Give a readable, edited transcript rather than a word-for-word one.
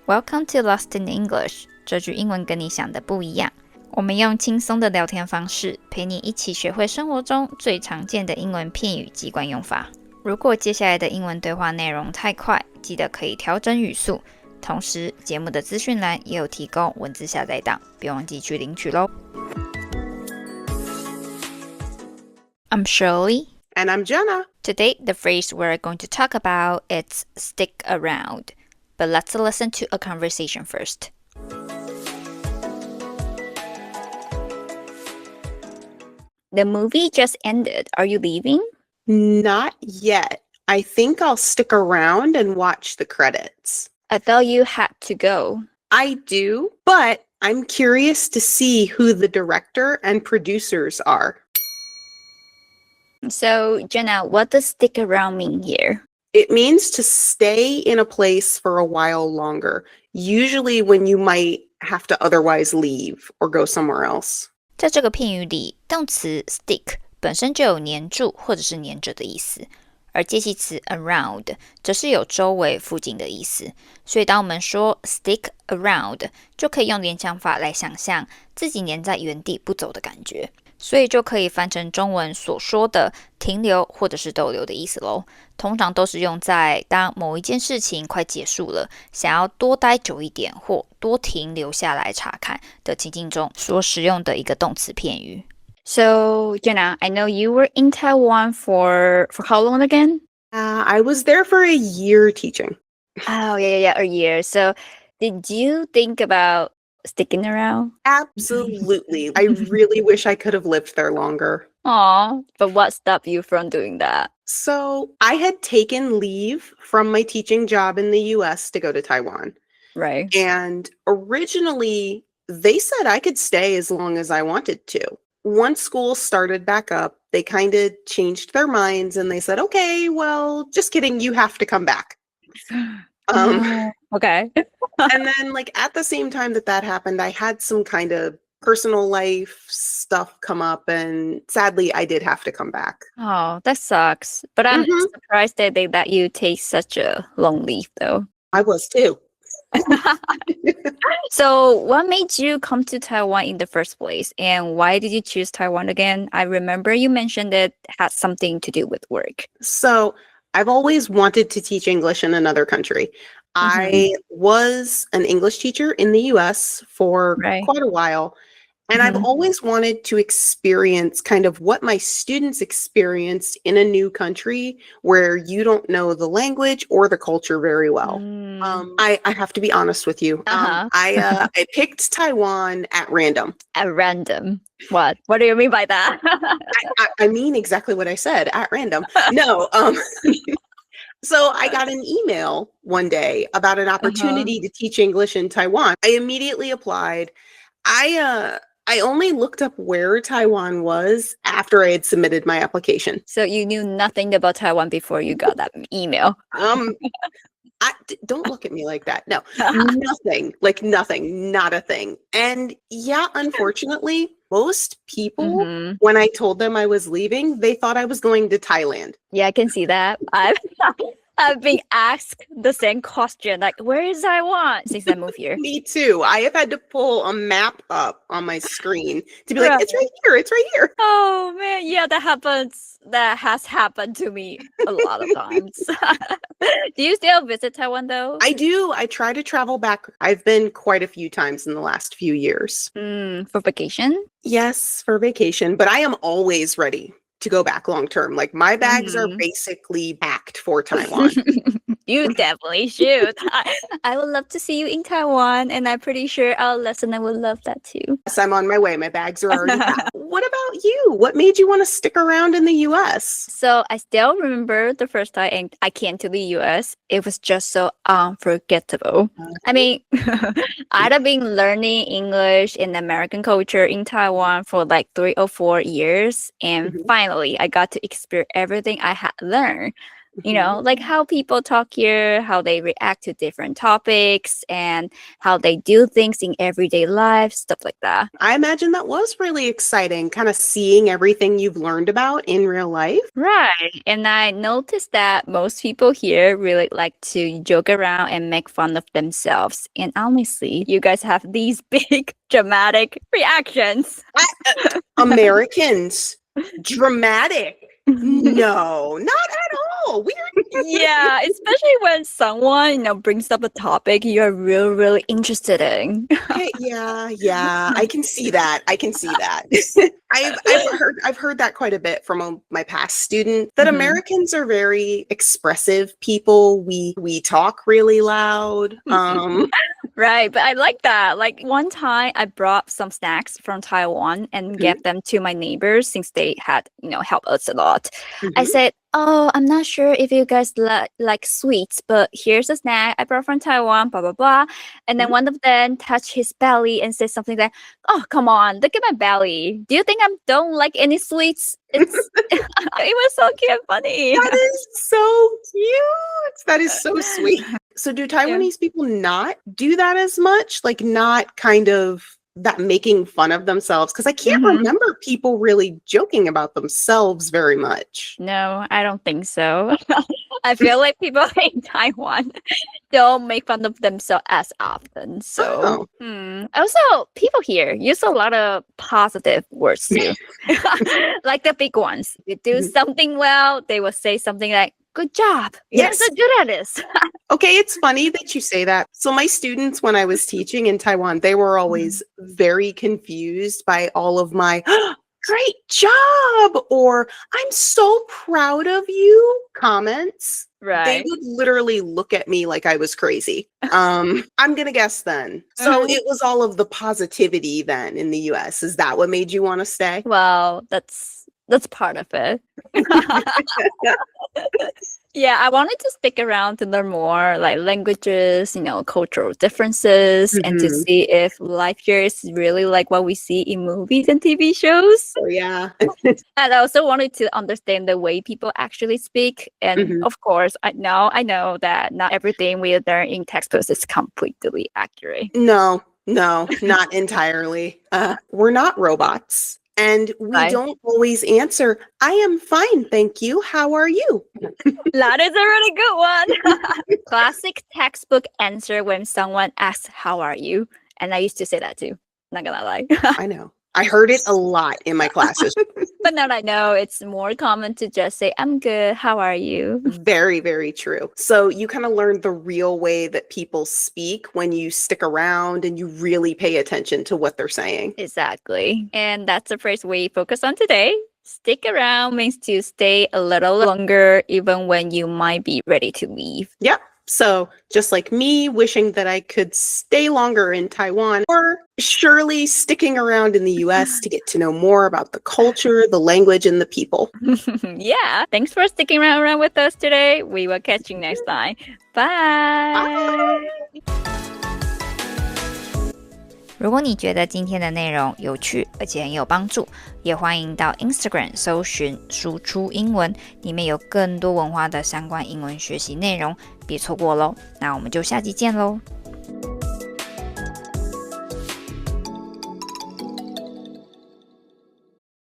Welcome to Lost in English， 这句英文跟你想的不一样。我们用轻松的聊天方式，陪你一起学会生活中最常见的英文片语及惯用法。如果接下来的英文对话内容太快，记得可以调整语速。同时，节目的资讯栏也有提供文字下载档，别忘记去领取咯。I'm Shirley. And I'm Jena. Today, the phrase we're going to talk about is stick around. But let's listen to a conversation first. The movie just ended. Are you leaving? Not yet. I think I'll stick around and watch the credits. I thought you had to go. I do, but I'm curious to see who the director and producers are. So, Jena, what does stick around mean here? It means to stay in a place for a while longer, usually when you might have to otherwise leave or go somewhere else. 在这个片语里，动词 stick 本身就有黏住或者是黏着的意思，而介系词 around 则是有周围、附近的意思。所以当我们说 stick around， 就可以用联想法来想象自己黏在原地不走的感觉。所以就可以翻成中文所说的停留或者是逗留的意思咯。通常都是用在当某一件事情快结束了，想要多待久一点或多停留下来查看的情境中所使用的一个动词片语。So, Jena, I know you were in Taiwan for how long again? I was there for a year teaching. Oh, yeah, a year. So, did you think about sticking around? Absolutely. I really wish I could have lived there longer. Aw, but what stopped you from doing that? So I had taken leave from my teaching job in the US to go to Taiwan. Right. And originally, they said I could stay as long as I wanted to. Once school started back up, they kind of changed their minds and they said, okay, well, just kidding, you have to come back. Okay. And then at the same time that happened, I had some kind of personal life stuff come up and sadly I did have to come back. Oh, that sucks. But I'm surprised that they let you take such a long leave though. I was too. So what made you come to Taiwan in the first place? And why did you choose Taiwan again? I remember you mentioned it had something to do with work. So I've always wanted to teach English in another country. I was an English teacher in the US for quite a while, and I've always wanted to experience kind of what my students experienced in a new country where you don't know the language or the culture very well. I have to be honest with you. I picked Taiwan at random. At random? What? What do you mean by that? I mean exactly what I said, at random. No, So I got an email one day about an opportunity to teach English in Taiwan. I immediately applied. I only looked up where Taiwan was after I had submitted my application. So you knew nothing about Taiwan before you got that email? Don't look at me like that. No, nothing, nothing, not a thing. And yeah, unfortunately, most people, when I told them I was leaving, they thought I was going to Thailand. Yeah, I can see that. I've been asked the same question, like, where is Taiwan since I moved here? Me too. I have had to pull a map up on my screen to be like, it's right here, it's right here. Oh man, yeah, that happens. That has happened to me a lot of times. Do you still visit Taiwan though? I do. I try to travel back. I've been quite a few times in the last few years. For vacation? Yes, for vacation, but I am always ready to go back long term. My bags are basically packed for Taiwan. You definitely should. I would love to see you in Taiwan, and I'm pretty sure our listener would love that too. Yes, I'm on my way. My bags are already packed. What about you? What made you want to stick around in the US? So I still remember the first time I came to the US. It was just so unforgettable. I mean, I'd have been learning English and American culture in Taiwan for 3 or 4 years. And finally, I got to experience everything I had learned. You know, like how people talk here, how they react to different topics, and how they do things in everyday life, stuff like that. I imagine that was really exciting, kind of seeing everything you've learned about in real life. Right. And I noticed that most people here really like to joke around and make fun of themselves. And honestly, you guys have these big dramatic reactions. Americans, dramatic. No, not at all. Yeah, especially when someone, brings up a topic you're really, really interested in. Okay, yeah, I can see that. I've heard that quite a bit from my past student, that Americans are very expressive people. We talk really loud. Right, but I like that. Like one time I brought some snacks from Taiwan and gave them to my neighbors since they had, helped us a lot. I said, "Oh, I'm not sure if you guys like sweets, but here's a snack I brought from Taiwan, blah, blah, blah." And then one of them touched his belly and said something like, "Oh, come on, look at my belly. Do you think I don't like any sweets?" It was so cute and funny. That is so cute. That is so sweet. So do Taiwanese people not do that as much? Like not kind of that making fun of themselves? Because I can't remember people really joking about themselves very much. No, I don't think so. I feel like people in Taiwan don't make fun of themselves as often. So, Also, people here use a lot of positive words too. Like the big ones. You do something well, they will say something like, "Good job. Yes. You're so good at this." Okay, it's funny that you say that. So my students, when I was teaching in Taiwan, they were always very confused by all of my "great job" or "I'm so proud of you" comments. Right. They would literally look at me like I was crazy. I'm gonna guess then. So it was all of the positivity then in the US. Is that what made you want to stay? Well, that's part of it. Yeah, I wanted to stick around to learn more like languages, cultural differences, and to see if life here is really like what we see in movies and TV shows. Oh, yeah. And I also wanted to understand the way people actually speak. And of course, I know that not everything we learn in textbooks is completely accurate. No, not entirely. We're not robots. And we don't always answer, "I am fine, thank you. How are you?" That is a really good one. Classic textbook answer when someone asks, "How are you?" And I used to say that too. Not gonna lie. I know. I heard it a lot in my classes. But now I know it's more common to just say, "I'm good. How are you?" Very, very true. So you kind of learn the real way that people speak when you stick around and you really pay attention to what they're saying. Exactly. And that's the phrase we focus on today. Stick around means to stay a little longer even when you might be ready to leave. Yep. So just like me wishing that I could stay longer in Taiwan, or Shirley sticking around in the US to get to know more about the culture, the language, and the people. Yeah. Thanks for sticking around with us today. We will catch you next time. Bye. 如果你觉得今天的内容有趣而且很有帮助，也欢迎到 Instagram 搜寻输出英文，里面有更多文化的相关英文学习内容，别错过咯。那我们就下期见咯。